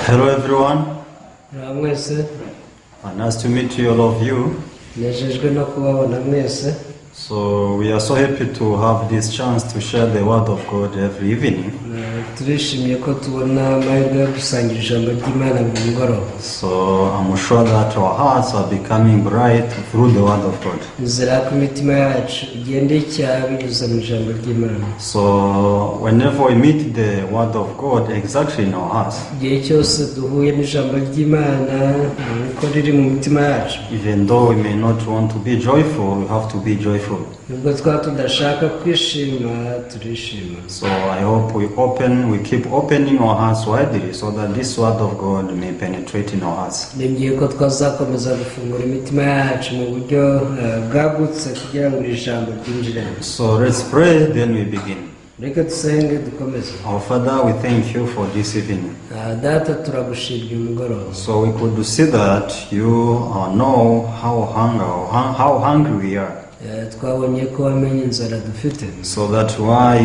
Hello everyone. Mwese Nice to meet you, all of you. nejejwe no kubabona mwese. So we are so happy to have this chance to share the word of God every evening. Turishimiye ko tubona amahirwe yo gusangira ijambo ry'Imana buri mugoroba. So I'm sure that our hearts are becoming bright through the word of God. Nizera ko imitima yacu igenda icya binyuze mu ijambo ry'Imana. So whenever we meet the word of God exactly in our hearts, Igihe cyose duhuye n'ijambo ry'Imana uko riri mu mitima yacu, even though we may not want to be joyful, we have to be joyful. nubwo twaba tudashaka kwishima turishima. So I hope we keep opening our hearts widely so that this word of God may penetrate in our hearts. Nibwiye ko twazakomeza gufungura imitima yacu mu buryo bwagutse kugira ngo iri jambo ryinjiremo. So let's pray, then we begin. Reka dusenge dukomeze. Our Father, we thank you for this evening. Data turagushimira umugoroba. So we could see that you know how hungry we are. Twabonye ko wamenye inzara dufite. So that's why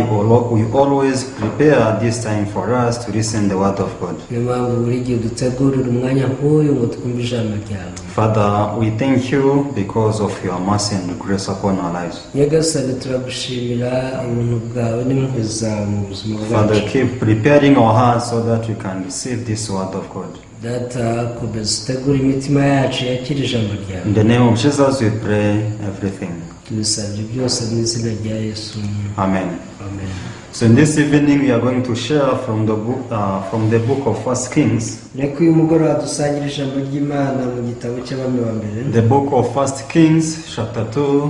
we always prepare this time for us to listen the word of God. Niyo mpamvu buri gihe dutegurira umwanya nk'uyu ngo twumve ijambo ryawe. Father, we thank you because of your mercy and grace upon our lives. Nyagasani turagushimira ubuntu bwawe n'impuhwe zawe mu buzima bwacu. Father, keep preparing our hearts so that we can receive this word of God. Data komeza utegura imitima yacu yakira ijambo ryawe. In the name of Jesus we pray everything. Tubisabye byose mu izina rya Yesu. Amen. Amen. So in this evening we are going to share from the book of 1 Kings. Reka uyu mugoroba dusangira ijambo ry'Imana mu gitabo cy'abami ba mbere. The book of 1 Kings chapter 2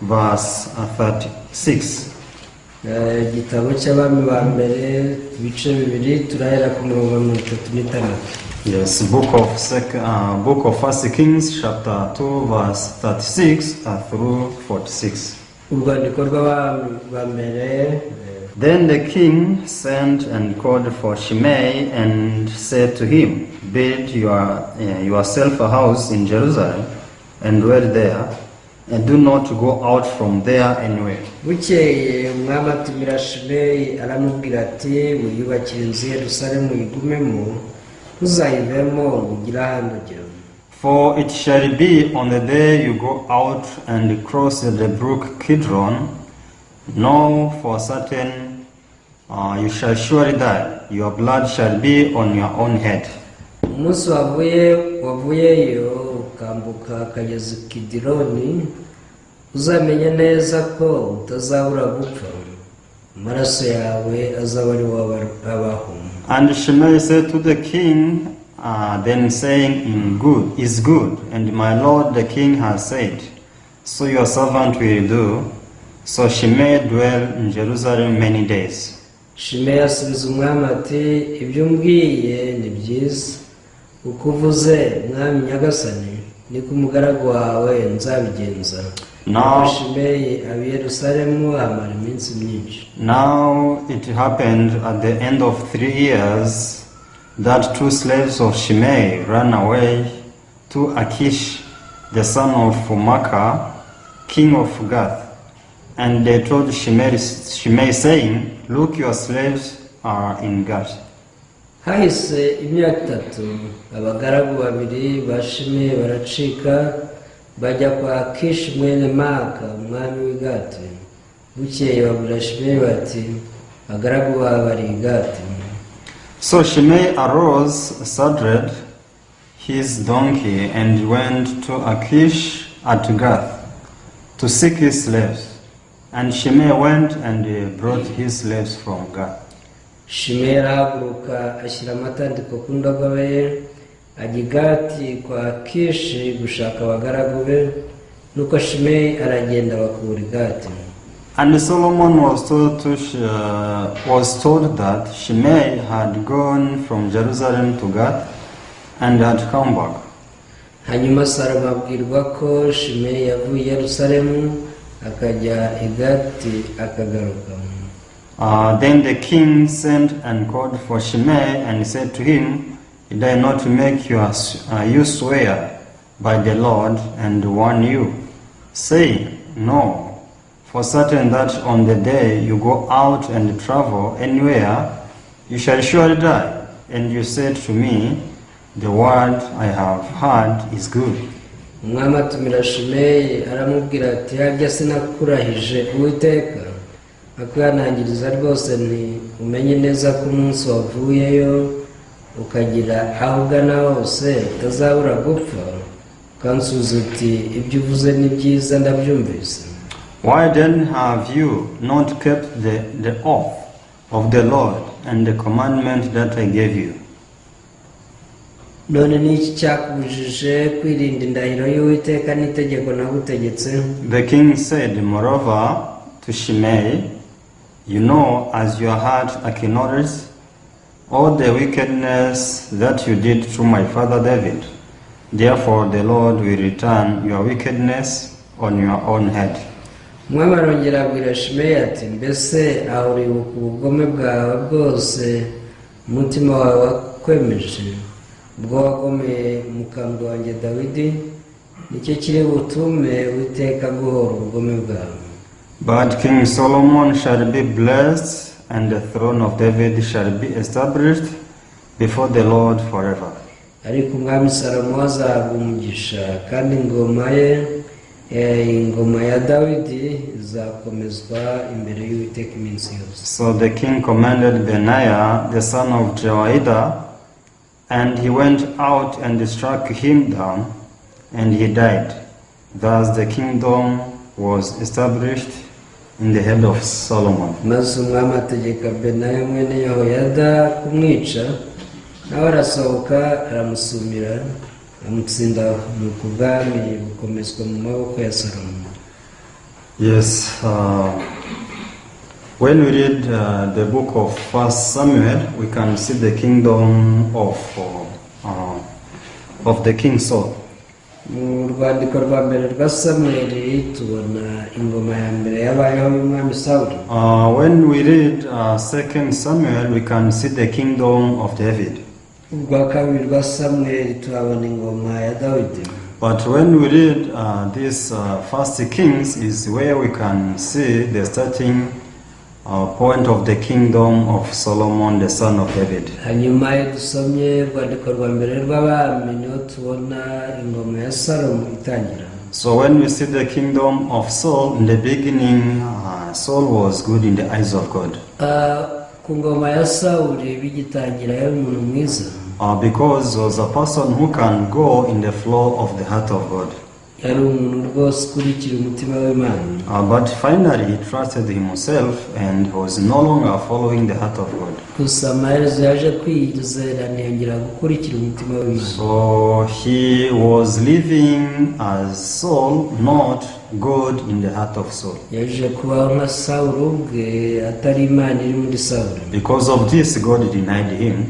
verse 36. Igitabo cy'abami ba mbere ibice bibiri turahera ku murongo wa 36. Yes, book of 1 Kings chapter 2 verse 36 through 46. Urwandiko rw'abami ba mbere. Then the king sent and called for Shimei and said to him, build yourself a house in Jerusalem and dwell there, and do not go out from there anywhere. Bukeye umwami atumira Shimeyi aramubwira ati wiyubakire inzu Yerusalemu uyigumemo ntuzayivemo ngo ugire ahandi ugera. For it shall be on the day you go out and cross the brook Kidron, know for certain you shall surely die. Your blood shall be on your own head. Umunsi wavuyeyo ukambuka akagezi Kidironi uzamenye neza ko utazabura gupfa, amaraso yawe azaba ari wowe abaho. And Shimei said to the king, then saying, is good, and my lord the king has said, so your servant will do. So Shimei dwelt in Jerusalem many days. Shimeyi asubiza umwami ati ibyo umbwiye ni byiza, uko uvuze mwami nyagasani niko umugaragu wawe nzabigenza. Shimeyi aba i Yerusalemu amara iminsi myinshi. Now it happened at the end of 3 years that 2 slaves of Shimei ran away to Achish, the son of Maacah, king of Gath. And they told Shimei saying, look, your slaves are in Gath. Hahise imyaka 3 abagaragu babiri ba Shimeyi baracika bajya kwa Akishi mwene Maaka umwami w'i Gati. Bukeye babwira Shimeyi bati abagaragu bawe bari i Gati. So Shimei arose, saddled his donkey, and went to Achish at Gath to seek his slaves. And Shimei went and brought his slaves from Gath. Shimeyi arahaguruka ashyira amatandiko ku ndogobe ye ajya i Gati kwa Akishi gushaka abagaragu be, nuko Shimeyi aragenda bakura i Gati. And Solomon was told that Shimei had gone from Jerusalem to Gath and had come back. Hanyuma Salomo abwirwa ko Shimeyi yavuye i Yerusalemu akajya i Gati akagaruka. Then the king sent and called for Shimei and said to him, did I not make you swear by the Lord and warn you, saying, no, for certain that on the day you go out and travel anywhere, you shall surely die. and you said to me, the word I have heard is good. umwami atumira shimeyi aramubwira ati harya sinakurahije uwiteka akwihanangiriza rwose nti umenye neza ko umunsi wavuyeyo ukagira aho ugana hose utazabura gupfa ukansubiza uti ibyo uvuze ni byiza ndabyumvise. Why then have you not kept the oath of the Lord and the commandment that I gave you? none ni iki cyakubujije kwirinda indahiro y'uwiteka n'itegeko nagutegetse? The king said, moreover, to Shimei, you know, as your heart acknowledges all the wickedness that you did to my father David. Therefore the Lord will return your wickedness on your own head. umwami arongera abwira shimeyi ati mbese aho uribuka ubugome bwawe bwose umutima wawe wakwemeje ubwo wagomeye umukambwe wanjye Dawidi, nicyo kiri butume witeka guhora ubugome bwawe. But King Solomon shall be blessed, and the throne of David shall be established before the Lord forever. ariko umwami Salomo azahabwa umugisha kandi ingoma ya Dawidi izakomezwa imbere y'Uwiteka iminsi yose. So the king commanded Benaiah, the son of Jehoiada, and he went out and struck him down, and he died. Thus the kingdom was established in the head of Solomon. maze umwami ategeka Benaya mwene Yehoyada kumwica, nawe arasohoka aramusumira amutsinda mu bwami bukomezwa mu maboko ya Salomo. Yes, when we read the book of 1 Samuel, we can see the kingdom of the king Saul. mu rwandiko rwa mbere rwa Samweli tubona ingoma ya mbere yabayeho y'umwami Sawuli. When we read 2 Samuel, we can see the kingdom of David. Urwa kabiri rwa Samweli tuhabona ingoma ya Dawidi. But when we read this First Kings is where we can see the starting point of the kingdom of Solomon, the son of David. hanyuma iyo dusomye urwandiko rwa mbere rw'abami niho tubona ingoma ya Salomo itangira. So when we see the kingdom of Saul, in the beginning, Saul was good in the eyes of God. ku ngoma ya Sawuli bigitangira yari umuntu mwiza, Because he was a person who can go in the flow of the heart of God. yari umuntu rwose ukurikira umutima w'Imana. But finally he trusted himself and was no longer following the heart of God. gusa amaherezo yaje kwiyizera ntiyongera gukurikira umutima w'Imana. So he was living as Saul, not God in the heart of Saul. yaje kubaho nka Sawuli ubwe atari Imana iri muri Sawuli. Because of this, God denied him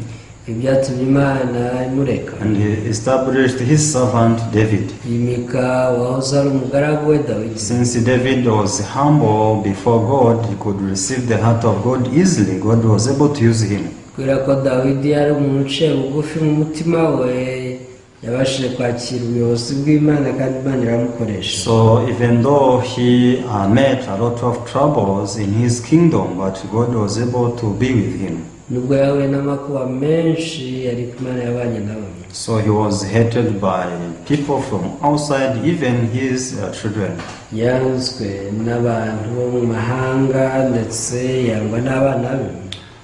ibyatumye Imana imureka, and he established his servant David. yimika wahoze ari umugaragu we Dawidi. Since David was humble before God, he could receive the heart of God easily. God was able to use him. kubera ko Dawidi yari umuntu uciye bugufi mu mutima we, yabashije kwakira ubuyobozi bw'Imana kandi Imana iramukoresha. So even though he met a lot of troubles in his kingdom, but God was able to be with him. nubwo yahuye n'amakuba menshi ariko Imana yabanye nawe. So he was hated by people from outside, even his children. yanzwe n'abantu bo mu mahanga ndetse yangwa n'abana be.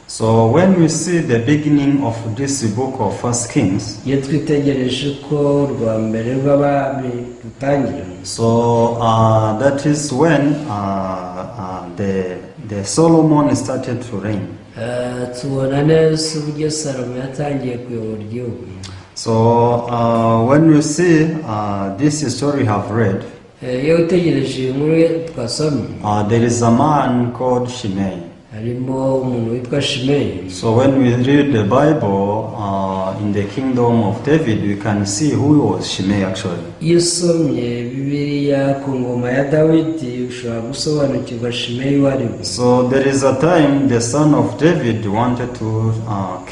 So when we see the beginning of this book of First Kings, iyo twitegereje ko urwa mbere rw'abami rutangira, so that is when the Solomon started to reign. tubona neza uburyo Salomo yatangiye kuyobora igihugu. So when we see this story have read, iyo witegereje iyi nkuru twasomye, there is a man called Shimei. harimo umuntu witwa Shimeyi. So when we read the Bible in the kingdom of David, we can see who was Shimei actually. iyo usomye Bibiliya ku ngoma ya Dawidi ushobora gusobanukirwa Shimeyi uwo ari we. So there is a time the son of David wanted to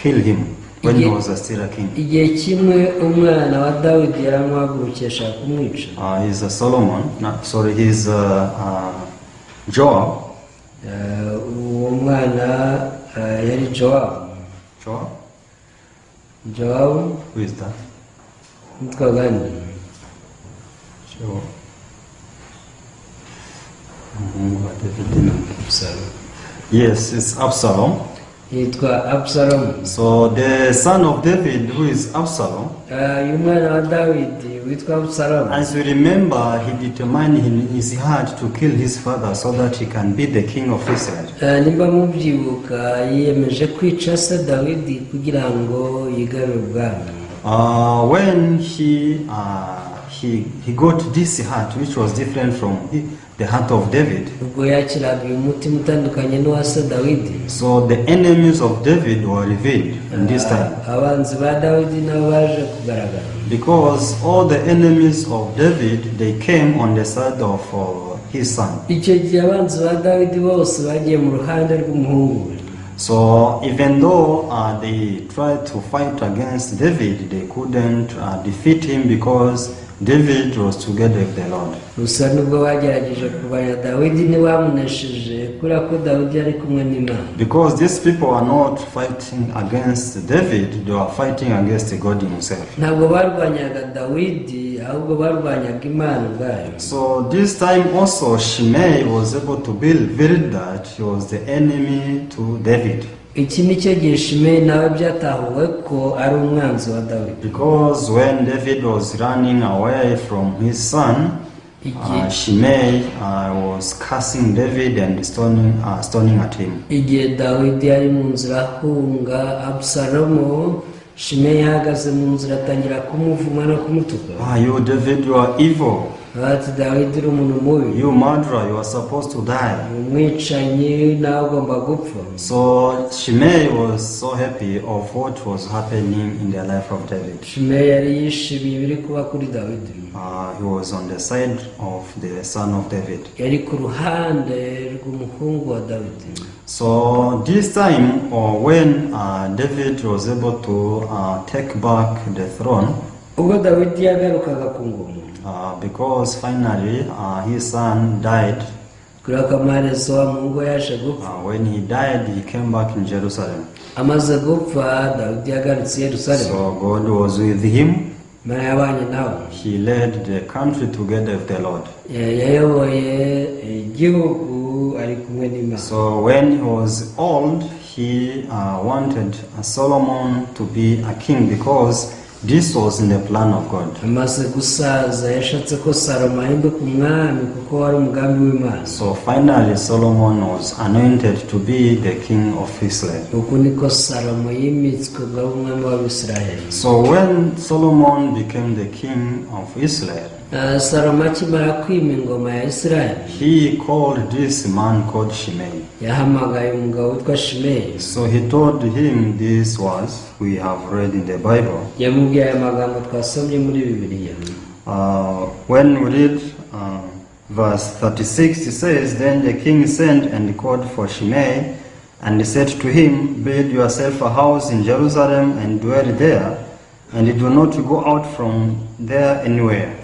kill him when he was still a king. igihe kimwe umwana wa Dawidi yaramuhagurukiye ashaka kumwica. He's a Solomon, he's Joab. uwo mwana yari Jowabu. Joab? Joabu Who is that? yitwa gani? Sure. Umuhungu wa David. Absalom. Yes, it's Absalom. Yitwa Absalom. So the son of David, who is Absalom, Uyu mwana wa Dawidi witwa Absalom. as you remember, he determined in his heart to kill his father so that he can be the king of Israel. Nimba mubyibuka yiyemeje kwica se Dawidi kugira ngo yigarure ubwami. When he got this heart, which was different from the heart of David. Ubwo yakiraga uyu mutima utandukanye n'uwa se Dawidi. So the enemies of David were revealed in this time. Abanzi ba Dawidi nabo baje kugaragara. Because all the enemies of David, they came on the side of his son. Icyo gihe abanzi ba Dawidi bose bagiye mu ruhande rw'umuhungu we. So even though they tried to fight against David, they couldn't defeat him because David was together with the Lord. Gusa nubwo bagerageje kurwanya Dawidi ntibamunesheje kubera ko Dawidi yari kumwe n'Imana. Because these people are not fighting against David, they are fighting against God himself. Ntabwo barwanyaga Dawidi ahubwo barwanyaga Imana ubwayo. So this time also Shimei was able to believe that he was the enemy to David. Iki ni cyo gihe Shimei nawe byatahuwe ko ari umwanzi wa Dawidi. Because when David was running away from his son, Shimei was cursing David and stoning at him. Igihe Dawidi yari mu nzira ahunga Absalomu, Shimei yahagaze mu nzira atangira kumuvuma no kumutuka. You David, you are evil. Ati Dawidi uri umuntu mubi. You murderer, you are supposed to die. Umwicanyi nawe ugomba gupfa. So Shimei was so happy of what was happening in the life of David. Shimei yari yishimiye ibiri kuba kuri Dawidi. He was on the side of the son of David. Yari ku ruhande rw'umuhungu wa Dawidi. So this time, when David was able to take back the throne, ubwo Dawidi yagarukaga ku ngoma, because finally his son died. kubera ko amaherezo wa muhungu yaje gupfa. When he died, he came back in Jerusalem. Amaze gupfa Dawidi yagarutse i Yerusalemu. So God was with him. Imana yabanye nawe. He led the country together with the Lord. Yayoboye igihugu ari kumwe n'Imana. So when he was old, he wanted Solomon to be a king because this was in the plan of God. Amaze gusaza yashatse ko Salomo ahinduka umwami kuko wari umugambi w'Imana. So finally Solomon was anointed to be the king of Israel. Uku niko Salomo yimitswe ngo abe umwami w'Abisirayeli. So when Solomon became the king of Israel, Salomo akimara kwima ingoma ya Isirayeli, he called this man called Shimei. yahamagaye umugabo witwa Shimei. So he told him these words we have read in the Bible. Yamubwiye aya magambo twasomye muri Bibiliya. When we read verse 36, it says, Then the king sent and called for Shimei, and he said to him, Build yourself a house in Jerusalem and dwell there, and do not go out from there anywhere.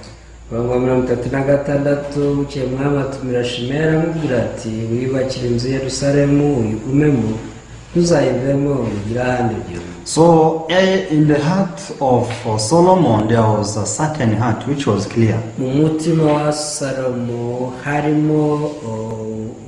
Mirongo 36 bukeye umwami atumira Shimei aramubwira ati wiyubakire inzu Yerusalemu uyigumemo ntuzayivemo ugire ahandi ujya. So in the heart of Solomon there was a certain heart which was clear. Mu mutima wa Salomo harimo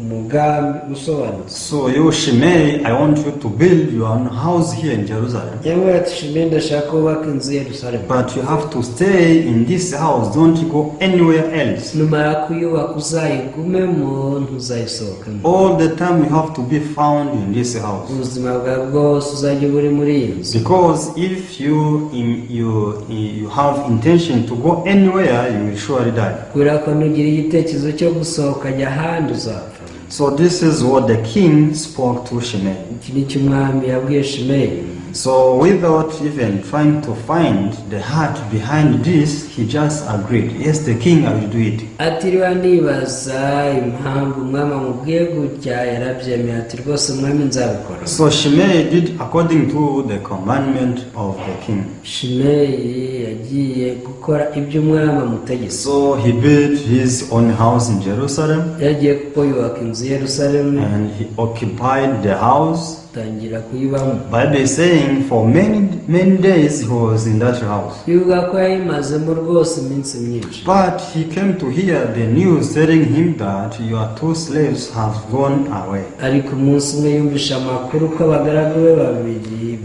umugambi usobanutse. So you Shimei, I want you to build your own house here in Jerusalem. Yamubwira ati Shimei ndashaka kubaka inzu Yerusalemu. But you have to stay in this house, don't go anywhere else. Numara kuyubaka uzayigumemo ntuzayisohokemo. All the time you have to be found in this house. Ubuzima bwawe bwose uzajya buri muri iyi nzu. Because if you have intention to go anywhere, you will surely die. Kubera ko nugira igitekerezo cyo gusohoka ajya ahandi uzapfa. So this is what the king spoke to Shimei. Iki ni cyo umwami yabwiye Shimei. So without even trying to find the heart behind this, he just agreed. Yes, the king, I will do it. Atiriwe nibaza impamvu umwami amubwiye gutya, yarabyemeye ati rwose umwami nzabikora. So Shimei did according to the commandment of the king. Shimei yagiye gukora ibyo umwami amutegetse. So he built his own house in Jerusalem. Yagiye kuko yubaka inzu Yerusalemu. And he occupied the house. atangira kuyibamo. Bible is saying for many days he was in that house. bivuga ko yayimazemo rwose iminsi myinshi. But he came to hear the news telling him that your 2 slaves have gone away. ariko umunsi umwe yumvisha amakuru ko abagaragu be babiri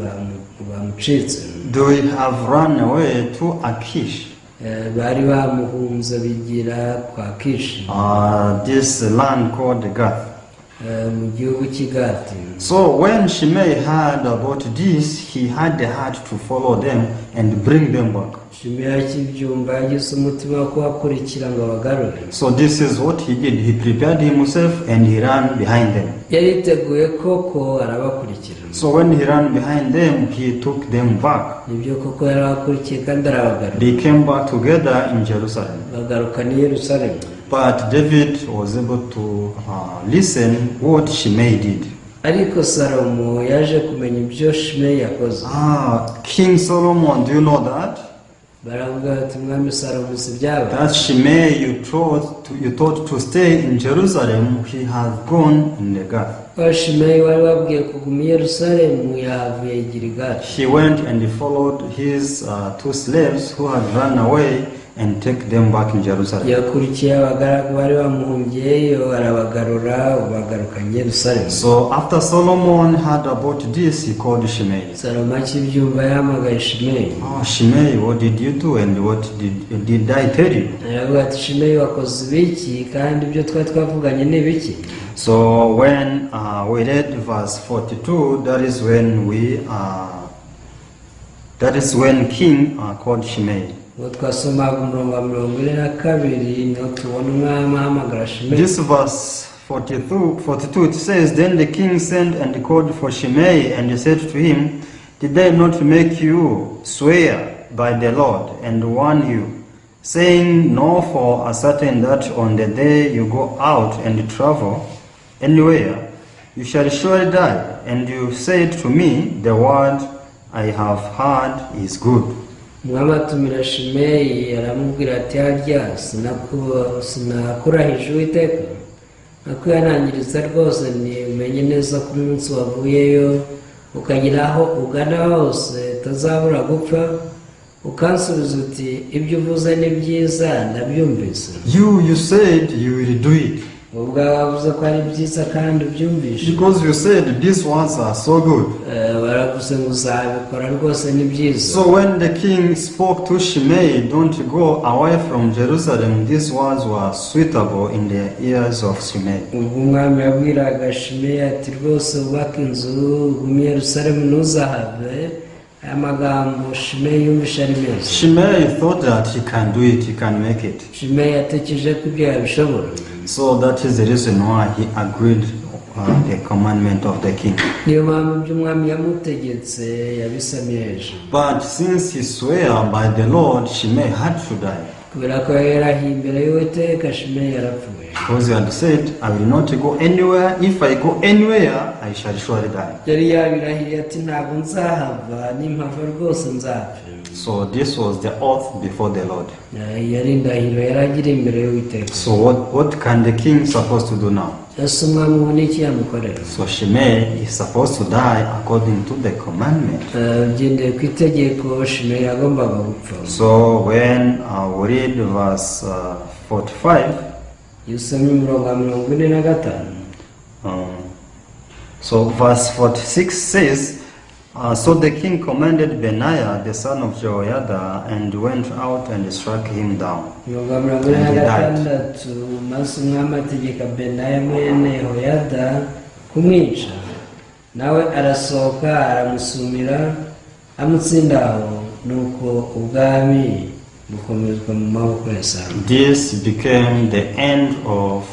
bamucitse. They have run away to Achish, bari bamuhunze bigira kwa Kishi, this land called Gath. mu gihugu cy'Igati. So when Shimei heard about this, he had the heart to follow them and bring them back. Shimeyi akibyumva yagize umutima wo kubakurikira ngo abagarure. So this is what he did. He prepared himself and he ran behind them. yariteguye koko arabakurikira. So when he ran behind them, he took them back. nibyo koko yarabakurikiye kandi arabagarura. They came back together in Jerusalem. bagaruka ni Yerusalemu. But David was able to listen what Shimei did. ariko Salomo yaje kumenya ibyo Shimeyi yakoze. King Solomon, do you know that? baravuga bati mwami Salomo si byaba. That Shimei you thought to stay in Jerusalem, he has gone in the Gath. Shimeyi wari wabwiye kuguma i Yerusalemu yahavuye Gilgali. He went and he followed his 2 slaves who had run away and take them back in Jerusalem. yakurikiye abagaragu bari bamuhungiyeyo arabagarura bagarukanye Yerusalemu. So after Solomon heard about this, he called Shimei. Salomo akibyumva yahamagaye Shimeyi. Shimei, what did you do and what did I tell you? aravuga ati Shimeyi wakoze ibiki kandi ibyo twari twavuganye ni ibiki. So when we read verse 42, that is when King called Shimei. ubwo twasomaga umurongo wa 42 niho tubona umwami ahamagara Shimeyi. This verse 42 it says, Then the king sent and called for Shimei and he said to him, Did I not make you swear by the Lord and warn you, saying, Know for a certain that on the day you go out and travel anywhere, you shall surely die. And you said to me, The word I have heard is good. umwami atumira Shimeyi aramubwira ati harya sinakurahije Uwiteka nakwihanangiriza rwose ni umenye neza ko umunsi wavuyeyo ukagira aho ugana hose utazabura gupfa ukansubiza uti ibyo uvuze ni byiza ndabyumvise. You said you will do it. ubwo wavuze ko ari byiza kandi ubyumvishe. Because you said these words are so good. baravuze ngo uzabikora rwose ni byiza. So when the king spoke to Shimei, don't go away from Jerusalem, these words were suitable in the ears of Shimei. ubwo umwami yabwiraga Shimeyi ati rwose wubake inzu ugume i Yerusalemu ntuzahave. aya magambo Shimeyi yumvishe ari meza. Shimei thought that he can do it, he can make it. Shimeyi yatekereje ko ibyo yabishobora. So that is the reason why he agreed the commandment of the king. niyo mpamvu ibyo umwami yamutegetse yabisamiye hejuru. But since he swore by the Lord, Shimei had to die. kubera ko yarahiye imbere y'Uwiteka Shimeyi yarapfuye. Because he had said, I will not go anywhere. If I go anywhere, I shall surely die. yari yabirahiye ati ntabwo nzahava nimpava rwose nzapfa. So this was the oath before the Lord. yari indahiro yaragiriye imbere y'Uwiteka. So what can the king supposed to do now? ese umwami ubu ni iki yamukorera? So Shimei is supposed to die according to the commandment. ugendeye ku itegeko Shimeyi yagombaga gupfa. So when we read verse 45, iyo usomye umurongo wa 45. So verse 46 says, So the king commanded Benaiah the son of Jehoiada and went out and struck him down. umurongo wa 46 maze umwami ategeka Benaya mwene Yehoyada kumwica. nawe arasohoka aramusumira amutsinda aho nuko ubwami bukomezwa mu maboko ya Salomo. This became the end of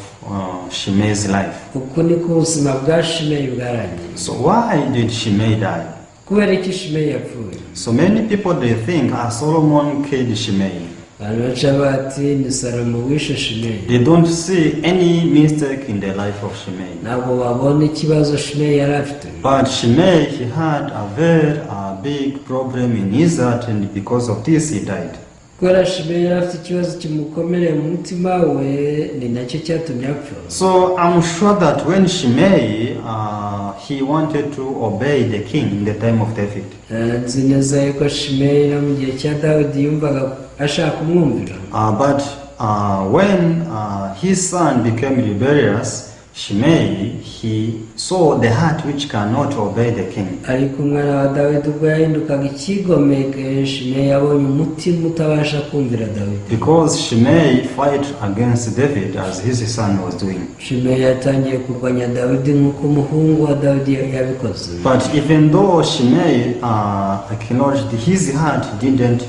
Shimei's life. uku niko ubuzima bwa Shimeyi bwarangiye. So why did Shimei die? kubera iki Shimeyi yapfuye? So many people they think Solomon killed Shimei. abantu baca bati ni Salomo wishe Shimeyi. They don't see any mistake in the life of Shimei. ntabwo babona ikibazo Shimeyi yari afite. But Shimei, he had a very big problem in his heart, and because of this he died. kubera Shimeyi yari afite ikibazo kimukomereye mu mutima we ni nacyo cyatumye apfa. So I'm sure that when Shimei he wanted to obey the king in the time of David. Nzi neza yuko Shimeyi no mu gihe cya Dawidi yumvaga ashaka kumwumvira. But when his son became rebellious, Shimei, he saw the heart which cannot obey the king. Ariko umwana wa Dawidi ubwo yahindukaga ikigomeke, Shimeyi yabonye umutima utabasha kumvira Dawidi. Because Shimei fight against David as his son was doing. Shimeyi yatangiye kurwanya Dawidi nk'uko umuhungu wa Dawidi yabikoze. But even though Shimei acknowledged his heart didn't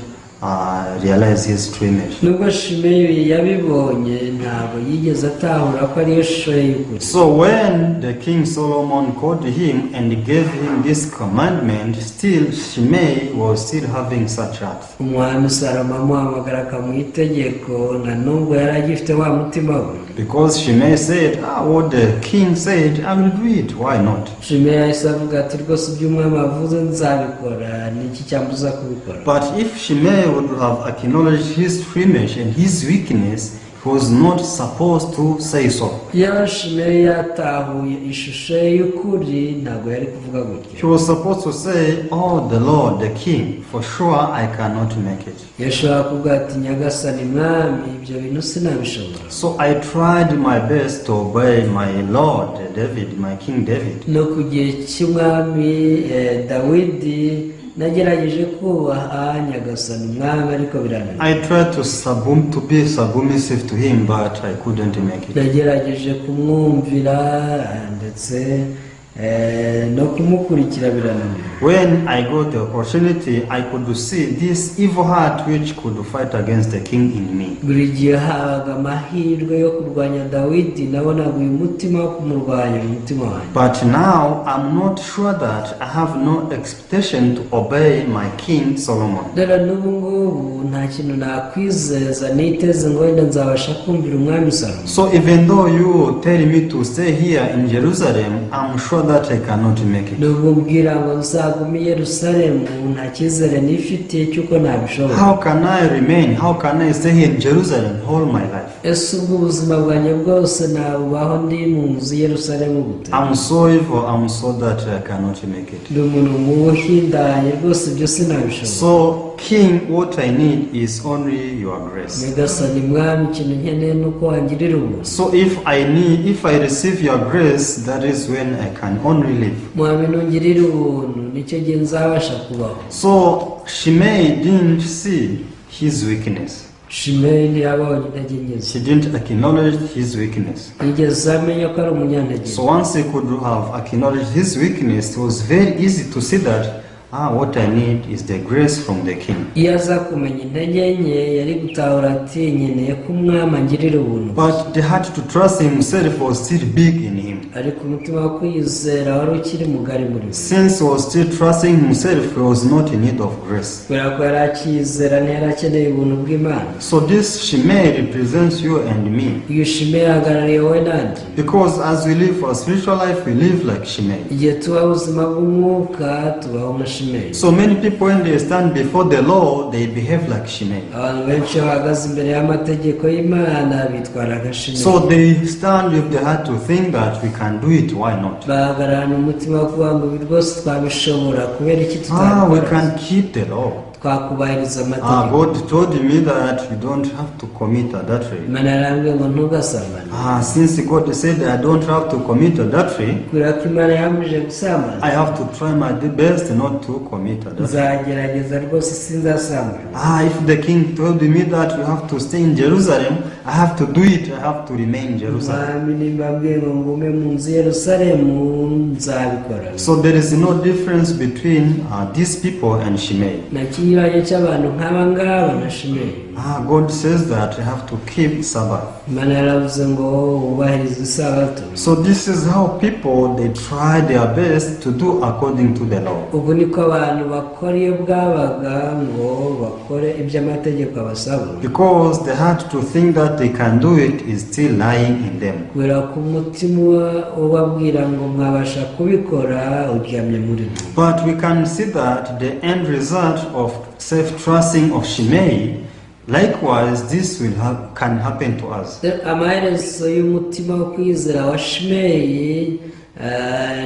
realize his true image. Nubwo Shimeyi yabibonye ntabwo yigeze atahura ko ari ishusho y'ukuri. So when the king Solomon called him and gave him this commandment, still Shimei was still having such heart. Umwami Salomo amuhamagara akamuha itegeko na nubwo yari agifite wa mutima we. Because Shimei said, what the king said, I will do it. Why not? Shimeyi yahise avuga ati rwose ibyo umwami avuze nzabikora, ni iki cyambuza kubikora. But if Shimei would have acknowledged his true image and his weakness, he was not supposed to say so. Iyo Shimeyi yatahuye ishusho y'ukuri ntabwo yari kuvuga gutyo. He was supposed to say, the Lord, the king, for sure I cannot make it. Yashobora kuvuga ati nyagasani mwami ibyo bintu sinabishobora. So I tried my best to obey my Lord David, my King David. No ku gihe cy'umwami Dawidi nagerageje kubaha nyagasani umwami ariko birananira. I tried to be submissive to him, but I couldn't make it. Nagerageje kumwumvira ndetse no kumukurikira birananira. When I got the opportunity, I could see this evil heart which could fight against the king in me. Buri gihe habaga amahirwe yo kurwanya Dawidi, nabonaga uyu mutima wo kumurwanya mu mutima wanjye. But now I'm not sure that I have no expectation to obey my king Solomon. Dore n'ubu ngubu nta kintu nakwizeza niteze ngo wenda nzabasha kumvira umwami Salomo. So even though you tell me to stay here in Jerusalem, I'm sure that I cannot make it. Nubwo mbwira ngo nzaguma i Yerusalemu nta cyizere nifitiye cy'uko nabishobora. How can I remain? How can I stay here in Jerusalem all my life? Ese ubwo ubuzima bwanjye bwose nabubaho ndi mu nzu i Yerusalemu gute? I'm so evil, I'm so that I cannot make it. Ndi umuntu muhindanye rwose ibyo sinabishobora. So King, what I need is only your grace. Nyagasani mwami ikintu nkeneye nuko wangirira ubuntu. So if I receive your grace, that is when I can only live. Mwami nungirira ubuntu nicyo gihe nzabasha kubaho. So Shimei didn't see his weakness. Shimeyi ntiyabonye intege nke ze. He didn't acknowledge his weakness. Yigeze amenya ko ari umunyantege. So once he could have acknowledged his weakness, it was very easy to see that what I need is the grace from the king. Iyo aza kumenya intege nke yari gutahura ati nkeneye ko umwami angirira ubuntu. But the heart to trust himself was still big in him. Ariko umutima wo kwizera wari ukiri mugari muri we. Since he was still trusting himself, he was not in need of grace. Kubera ko yari akizera ntiyari akeneye ubuntu bw'Imana. So this Shimei represents you and me. Iyo Shimeyi ahagarariye wowe nanjye. Because as we live our spiritual life, we live like Shimei. Igihe tubaho ubuzima bw'umwuka tubaho nka Shimeyi. So many people when they stand before the law, they behave like Shimei. Abantu benshi bahagaze imbere y'amategeko y'Imana bitwara nka Shimeyi. So they stand with the heart to think that we can do it, why not? Bahagararana umutima wo kuvuga ngo rwose twabishobora kubera iki tutabikora. We can keep the law. Twakubahiriza amategeko. God told me that you don't have to commit adultery. Imana yarambwiye ngo ntugasambane. Since God said I don't have to commit adultery, kubera ko Imana yambujije gusambana, I have to try my best not to commit adultery. nzagerageza rwose sinzasambana. If the king told me that you have to stay in Jerusalem, I have to do it. I have to remain in Jerusalem. Mwami nimba mbwiye ngo ngume mu nzu i Yerusalemu nzabikora. So there is no difference between these people and Shimei. Ikinyuranyo cy'abantu nk'aba ngaba na Shimeyi. God says that you have to keep Sabbath. Imana yaravuze ngo wubahirize isabato. So this is how people they try their best to do according to the law. Ubu niko abantu bakora iyo bwabaga ngo bakore iby'amategeko abasaba. Because they had to think that they can do it is still lying in them. Kubera ko umutima ubabwira ngo mwabasha kubikora uryamye muri bo. But we can see that the end result of self-trusting of Shimei Likewise, this can happen to us. amaherezo y'umutima wo kwizera wa Shimeyi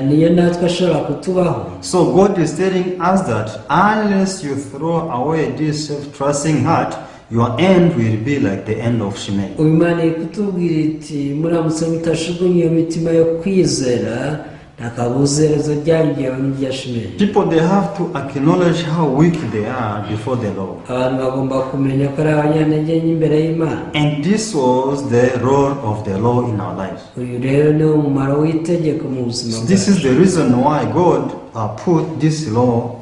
niyo natwe ashobora kutubaho. So God is telling us that unless you throw away this self-trusting heart, your end will be like the end of Shimei. Imana iri kutubwira iti muramutse mutashugunye iyo mitima yo kwizera nakabuzerezo ryangiye rya Shimeyi. People, they have to acknowledge how weak they are before the Lord. Abantu bagomba kumenya ko ari abanyantege nke imbere y'Imana. And this was the role of the law in our lives. Uyu rero ni umumaro w'itegeko mu buzima So bwacu. this is the reason why God put this law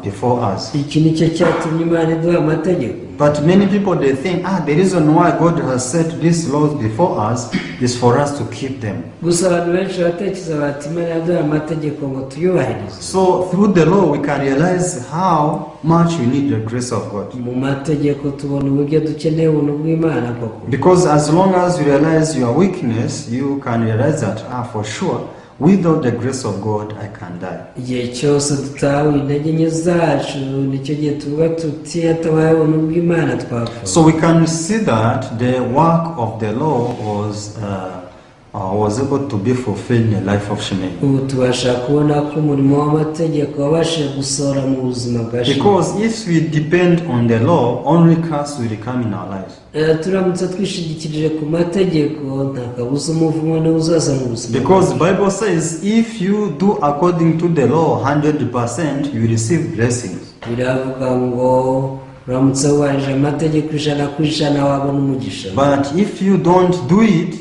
before us. Iki ni cyo cyatumye Imana iduha amategeko. But many people, they think, the reason why God has set these laws before us is for us to keep them. Gusa abantu benshi batekereza bati Imana yaduha amategeko ngo tuyubahirize. So through the law we can realize how much we need the grace of God. Mu mategeko tubona uburyo dukeneye ubuntu bw'Imana koko. Because as long as you realize your weakness, you can realize that for sure, without the grace of God, I can die. Igihe cyose tutahawe intege nke zacu nicyo gihe tuvuga tuti hatabaye ubuntu bw'Imana twapfa. So we can see that the work of the law was able to be fulfilled in the life of Shimei. Ubu tubasha kubona ko umurimo w'amategeko wabashije gusohora mu buzima bwa Shimei. Because if we depend on the law, only curse will come in our lives. Turamutse twishingikirije ku mategeko nta kabuza umuvumo niwo uzaza mu buzima. Because the Bible says if you do according to the law 100%, you receive blessings. Biravuga ngo uramutse wubahirije amategeko 100% wabona umugisha. But if you don't do it,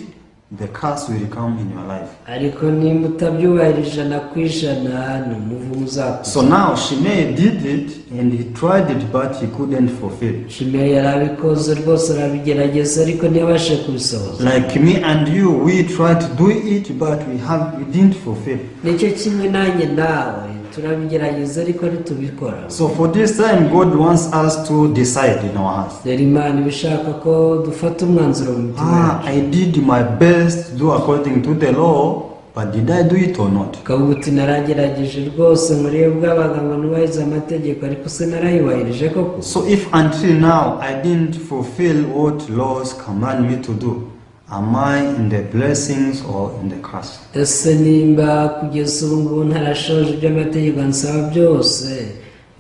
the curse will come in your life. Ariko nimba utabyubahirije 100% ni umuvumo uzakuza. So now Shimei did it and he tried it, but he couldn't fulfill. Shimei yarabikoze rwose arabigerageza ariko ntiyabashe kubisohoza. Like me and you, we tried to do it, but we didn't fulfill. Nicyo kimwe nanjye nawe turabigerageza ariko ntitubikora. So for this time, God wants us to decide in our hearts. Rero Imana ibishaka ko dufata umwanzuro mu mitima yacu. I did my best to do according to the law, but did I do it or not? Kavuga uti naragerageje rwose muri bwabaga ngo nubahirize amategeko ariko se narayubahirije koko. So if until now I didn't fulfill what laws command me to do, am I in the blessings or in the curse? Ese nimba kugeza ubu ngubu ntarashoje ibyo amategeko ansaba byose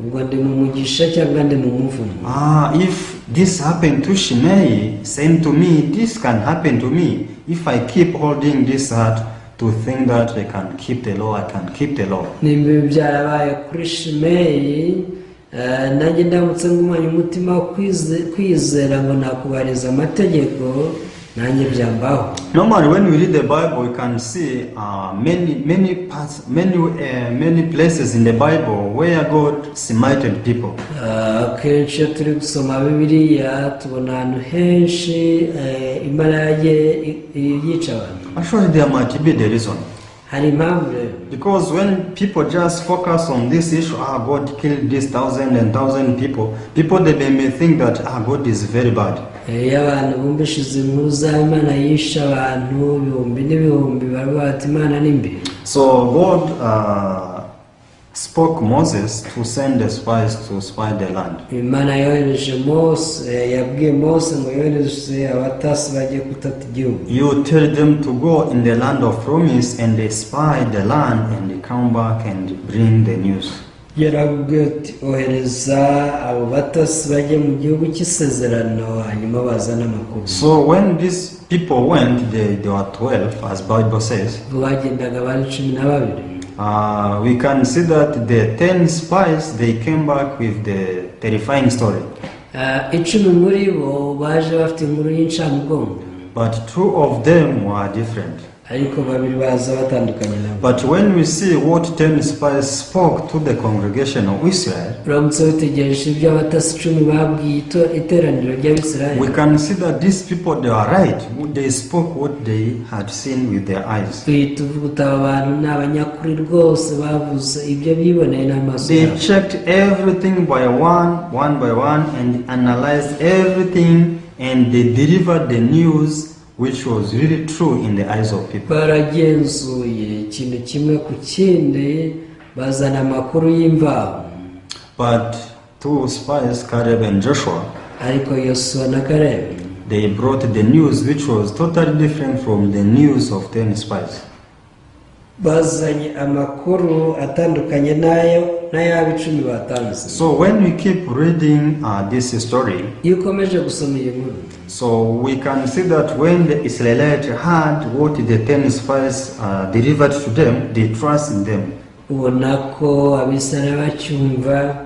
ubwo ndi mu mugisha cyangwa ndi mu muvumo? If this happened to Shimei, same to me, this can happen to me. If I keep holding this heart to think that I can keep the law, I can keep the law. Nimba byarabaye kuri Shimei, nanjye ndamutse ngumanye umutima wo kwizera ngo nakubahiriza amategeko, nanjye byambaho. Normally, when we read the Bible, we can see many places in the Bible where God smited people. Akenshi iyo turi gusoma Bibiliya tubona ahantu henshi Imana yagiye yica abantu. Actually, there might be the reason. Hari impamvu rero. Because when people just focus on this issue, God killed this 1,000 people, they may think that God is very bad. Iyo abantu bumvise izi nkuru za Imana yishe abantu ibihumbi n'ibihumbi baravuga bati Imana ni mbi. So God spoke Moses to send the spies to spy the land. Imana yohereje Mose, yabwiye Mose ngo yohereze abatasi bagiye gutata igihugu. You tell them to go in the land of promise and they spy the land and they come back and bring the news. Yarabwiye ati ohereza abo batasi bajye mu gihugu cy'isezerano hanyuma bazana amakuru. So when these people went, they were 12, as Bible says. Bagendaga bari 12. We can see that the 10 spies, they came back with the terrifying story. 10 muri bo baje bafite inkuru y'incamugongo. But 2 of them were different. Ariko babiri baza batandukanye nabo. But when we see what 10 spies spoke to the congregation of Israel, uramutse witegereje ibyo abatasi 10 babwiye iteraniro ry'Abisirayeli, we can see that these people, they are right. They spoke what they had seen with their eyes. tuvuga abantu n'abanyakuri rwose bavuze ibyo biboneye n'amaso. They checked everything by one and analyzed everything, and they delivered the news which was really true in the eyes of people. Baragenzuye ikintu kimwe ku kindi bazana amakuru y'imvaho. But 2 spies, Caleb and Joshua, ariko Yosuwa na Kalebu they brought the news which was totally different from the news of 10 spies. bazanye amakuru atandukanye n'ay'ab'icumi batanze. So when we keep reading this story, iyo ukomeje gusoma iyi nkuru, so we can see that when the Israelites heard what the 10 spies delivered to them, they trust in them. ubona ko abisirayeli bacyumva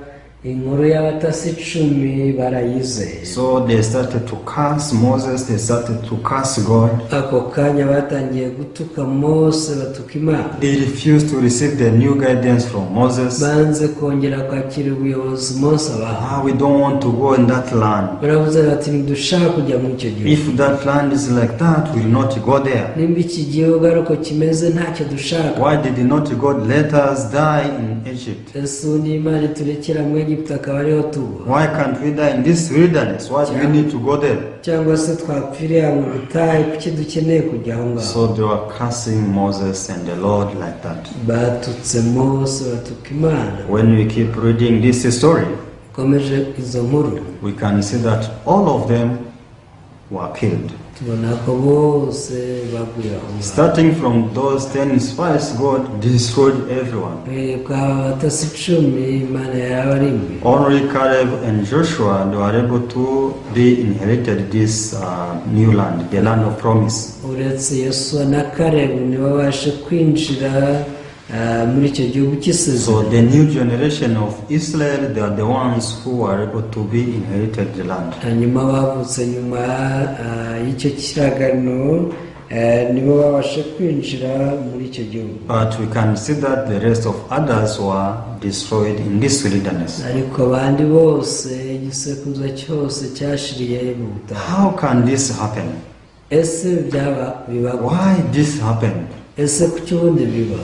inkuru y'abatasi 10 barayizeye. So they started to curse Moses, they started to curse God. ako kanya batangiye gutuka Mose, batuka Imana. They refused to receive the new guidance from Moses. banze kongera kwakira ubuyobozi Mose abaha. We don't want to go in that land. baravuze bati ntidushaka kujya muri icyo gihugu. If that land is like that, we will not go there. nimba iki gihugu ari uko kimeze ntacyo dushaka. Why did not God let us die in Egypt? ese undi Imana iturekera mu Egiputa akaba ariho tuba? Why can't we die in this wilderness? Why do we need to go there? cyangwa se twapfiriye mu butayu, kuki dukeneye kujya aho ngaho? So they were cursing Moses and the Lord like that. batutse Mose, batuka Imana. When we keep reading this story, ukomeje izo nkuru, we can see that all of them were killed. tubona ko bose baguye aho ngaho. Starting from those 10 spies, God destroyed everyone. kwa batasi 10 Imana yabarimbuye. Only Caleb and Joshua they were able to be inherited this new land, the land of promise. uretse Yosuwa na Kalebu nibo babashe kwinjira muri icyo gihugu So cy'isezerano. the new generation of Israel, they are the ones who are able to be inherited the land. hanyuma bavutse nyuma y'icyo kiragano nibo babashe kwinjira muri icyo gihugu. But we can see that the rest of others were destroyed in this wilderness. ariko abandi bose igisekuruza cyose cyashiriye mu butayu. How can this happen? ese biba Why this happened? ese kuki ubundi biba?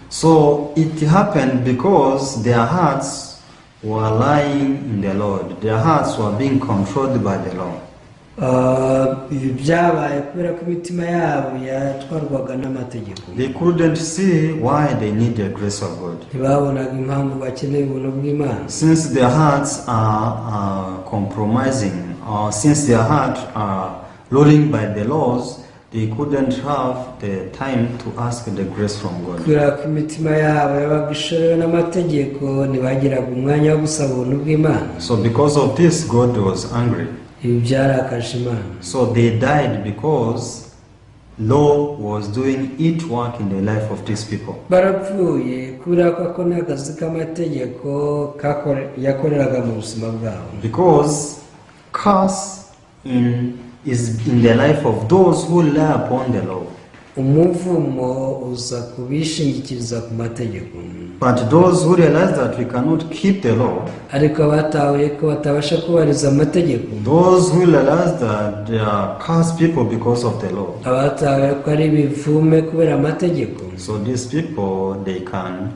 So it happened because their hearts were lying in the Lord. Their hearts were being controlled by the Lord. ibi byabaye kubera ko imitima yabo yatwarwaga n'amategeko. They couldn't see why they need the grace of God. ntibabonaga impamvu bakeneye ubuntu bw'Imana. Since their hearts are compromising, or since their hearts are ruling by the laws, they couldn't have the time to ask the grace from God. kubera ko imitima yabo yabaga ishorewe n'amategeko, ntibagiraga umwanya wo gusaba ubuntu bw'Imana. So because of this, God was angry. ibi byarakaje Imana. So they died because law was doing its work in the life of these people. barapfuye kubera ko ako ni akazi k'amategeko yakoreraga mu buzima bwabo. Because curse is in the life of those who rely upon the law. umuvumo uza kubishingikiriza ku mategeko. But those who realize that we cannot keep the law, ariko batahuye ko batabasha kubahiriza amategeko. those who realize that they are cursed people because of the law, abatahuye ko ari ibivume kubera amategeko. so these people, they can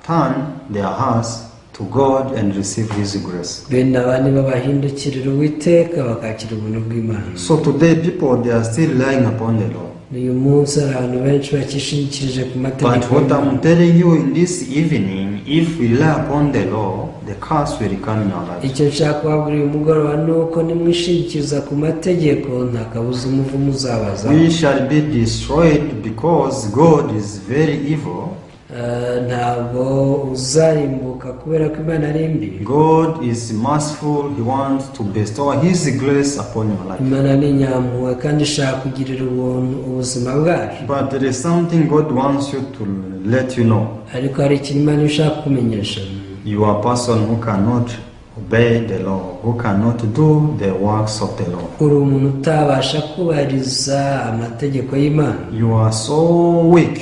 turn their hearts to God and receive His grace. bene abandi babahindukirira Uwiteka bakakira ubuntu bw'Imana. So today people, they are still relying upon the law. uyu munsi abantu benshi bakishingikirije ku But mategeko. what I'm telling you in this evening, if we rely upon the law, the curse will come in our life. icyo nshaka kubabwira uyu mugoroba ni uko nimwishingikiriza ku mategeko nta kabuza umuvumo uzabaza. We shall be destroyed because God is very evil. ntabwo uzarimbuka kubera ko Imana ari mbi. God is merciful. He wants to bestow His grace upon your life. Imana ni nyampuhwe kandi ishaka kugirira ubuntu ubuzima bwacu. But there is something God wants you to let you know. ariko hari ikintu Imana ishaka kumenyesha. You are a person who cannot obey the law, who cannot do the works of the law. uri umuntu utabasha kubahiriza amategeko y'Imana. You are so weak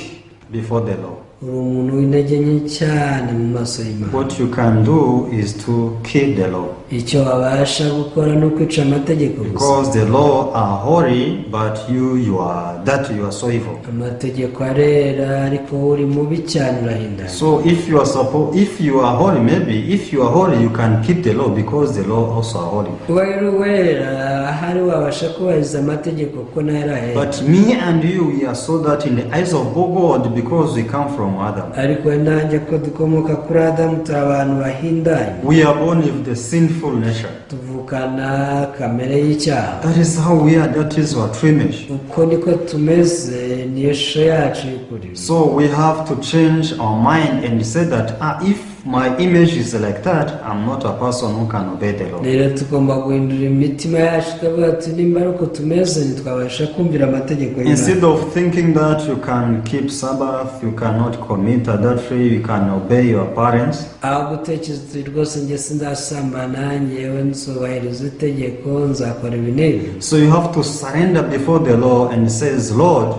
before the law. uri umuntu w'intege nke cyane mu maso y'Imana. What you can do is to keep the law. icyo wabasha gukora ni ukwica amategeko gusa. Because the law are holy, but you are so evil. amategeko arera ariko uri mubi cyane urahindana. So if you are holy, maybe if you are holy, you can keep the law because the law also are holy. wera wera ahari wabasha kubahiriza amategeko ko nayo arahera. But me and you, we are so that in the eyes of God, because we come from from Adam. ariko nanjye ko dukomoka kuri adamu turi abantu bahindanye, We are born with the sinful nature. tuvukana kamere y'icyaha. That is how we are. That is our true image. uko niko tumeze, niyo shusho yacu y'ukuri. So we have to change our mind and say that if my image is like that, I'm not a person who can obey the law. rero tugomba guhindura imitima yacu tukavuga ati nimba ari uko tumeze ntitwabasha kumvira amategeko Instead y'Imana. of thinking that you can keep Sabbath, you cannot commit adultery, you can obey your parents, aho gutekereza uti rwose njye sinzasambana, njyewe nzubahiriza itegeko, nzakora ibi n'ibi. so you have to surrender before the law and says, Lord,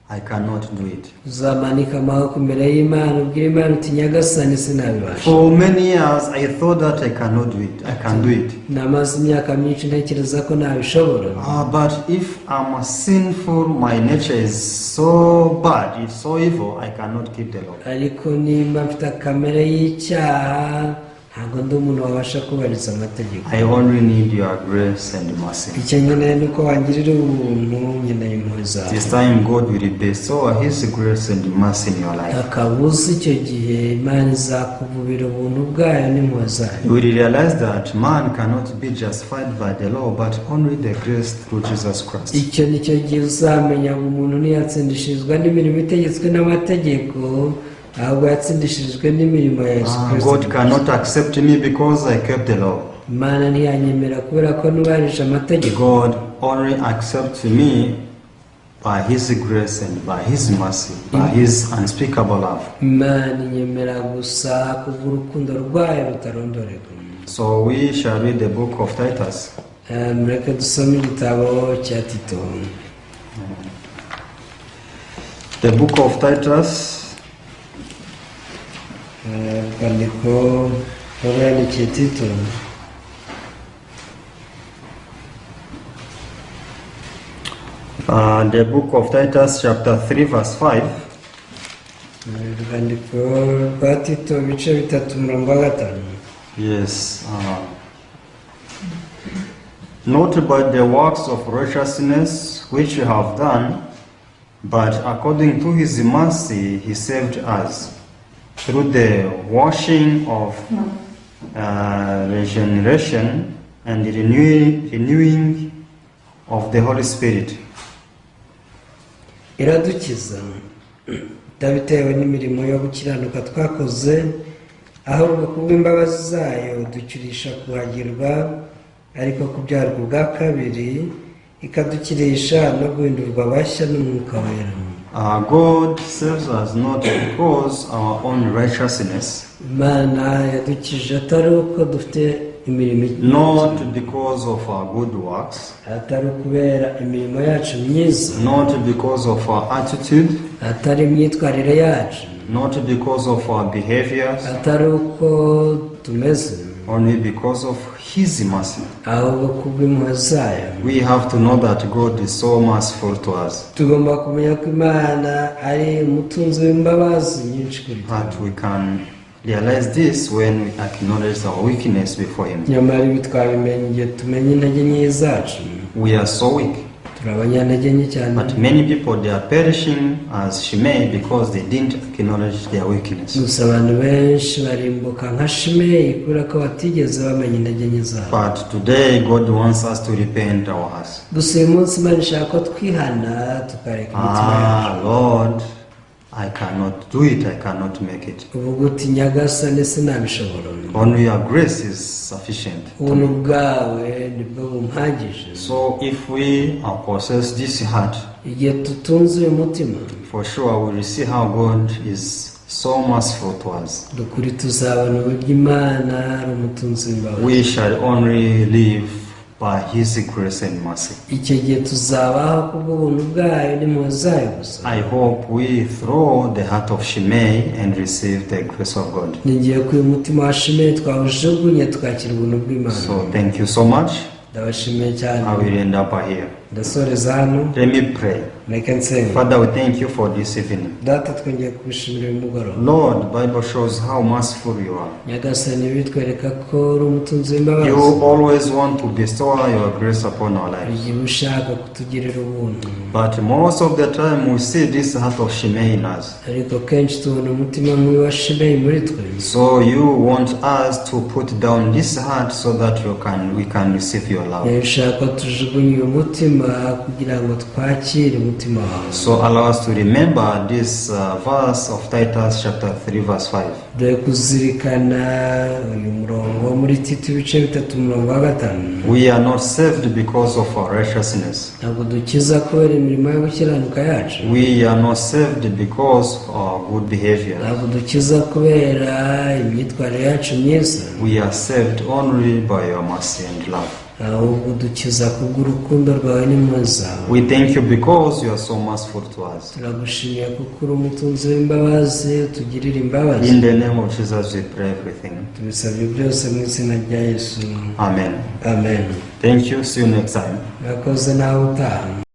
I cannot do it. uzamanika amaboko imbere y'Imana ubwira Imana uti nyagasani sinabibasha. For many years I thought that I cannot do it. I can do it. namaze imyaka myinshi ntekereza ko nabishobora. But if I'm sinful, my nature is so bad, it's so evil, I cannot keep the law. ariko nimba mfite kamere y'icyaha ntabwo ndi umuntu wabasha kubahiriza amategeko. I only need your grace and mercy. icyo nkeneye ni uko wangirira ubuntu, nkeneye impuhwe zawe. This time God will bestow His grace and mercy in your life. akabuza icyo gihe Imana izakuvubira ubuntu bwayo n'impuhwe zayo. You will realize that man cannot be justified by the law, but only the grace through Jesus Christ. icyo ni cyo gihe uzamenya ngo umuntu ntiyatsindishirizwa n'imirimo itegetswe n'amategeko, ahubwo yatsindishirijwe n'imirimo ya Yesu Kristo. God cannot accept me because I kept the law. Imana ntiyanyemera kubera ko nubahirije amategeko. God only accepts me by His grace and by His mercy, by His unspeakable love. Imana inyemera gusa kubw'urukundo rwayo rutarondoreka. So we shall read the book of Titus. mureke dusome igitabo cya Tito. The book of Titus, urwandiko rwandikiye Tito, the book of Titus chapter 3 verse 5. urwandiko rwa Tito ibice 3:5. Yes. Not by the works of righteousness which you have done, but according to His mercy He saved us through the washing of regeneration and renewing of the Holy Spirit. iradukiza itabitewe n'imirimo yo gukiranuka twakoze, ahubwo kubw'imbabazi zayo dukirisha kuhagirwa, ariko kubyarwa ubwa kabiri ikadukirisha no guhindurwa bashya n'umwuka wera. God saves us not because our own righteousness, Imana yadukije atari uko dufite imirimo, not because of our good works, atari ukubera imirimo yacu myiza, not because of our attitude, atari imyitwarire yacu, not because of our behaviors, atari uko tumeze, only because of His mercy. ahubwo kubw'impuhwe zayo. We have to know that God is so merciful to us tugomba kumenya ko Imana ari umutunzi w'imbabazi nyinshi kuri twe. that we can realize this when we acknowledge our weakness before Him. nyamara ibi twabimenya igihe tumenya intege nke zacu. We are so weak, turi abanyantege nke cyane, but many people they are perishing as Shimei because they didn't acknowledge their weakness. gusa abantu benshi barimbuka nka Shimeyi kubera ko batigeze bamenya intege nke zabo. But today God wants us to repent our hearts. gusa uyu munsi Imana ishaka ko twihana tukareka imitima yacu. Lord, I cannot do it, I cannot make it. uvuga uti nyagasani sinabishobora, Only your grace is sufficient. ubuntu bwawe nibwo bumpagije. So if we possess this heart, igihe tutunze uyu mutima, for sure we will see how God is so merciful to us. dukuri tuzabona uburyo Imana ari umutunzi w'imbabazi. We shall only live by His grace and mercy. icyo gihe tuzabaho kubw'ubuntu bwayo n'impuhwe zayo gusa. I hope we throw the heart of Shimei and receive the grace of God. ningiye ko uyu mutima wa Shimeyi twawujugunye tukakira ubuntu bw'Imana. So thank you so much. ndabashimiye cyane. I will end up here. ndasoreza hano. Let me pray. Reka nsenga. Father, we thank you for this evening. Data, twongeye kubishimira uyu mugoroba. Lord, Bible shows how merciful you are. Nyagasani, bitwereka ko uri umutunzi w'imbabazi. You always want to bestow your grace upon our lives. igihe ushaka kutugirira ubuntu. But most of the time we see this heart of Shimei in us. ariko kenshi tubona umutima nk'uyu wa Shimeyi muri twe. So you want us to put down this heart so that we can receive your love. ushaka tujugunye uyu mutima kugira ngo twakire umutima wawe. So allow us to remember this verse of Titus chapter 3 verse 5. dore kuzirikana uyu murongo muri Tito ibice 3:5. We are not saved because of our righteousness. ntabwo dukiza kubera imirimo yo gukiranuka yacu. We are not saved because of our good behavior. ntabwo dukiza kubera imyitwarire yacu myiza. We are saved only by your mercy and love. ahubwo dukiza kubw'urukundo rwawe n'impuhwe zawe. We thank you because you are so merciful to us. turagushimiye kuko uri umutunzi w'imbabazi, utugirira imbabazi. In the name of Jesus we pray everything. tubisabye byose mu izina rya Yesu. Amen. Amen. Thank you. See you next time. murakoze nawe utaha.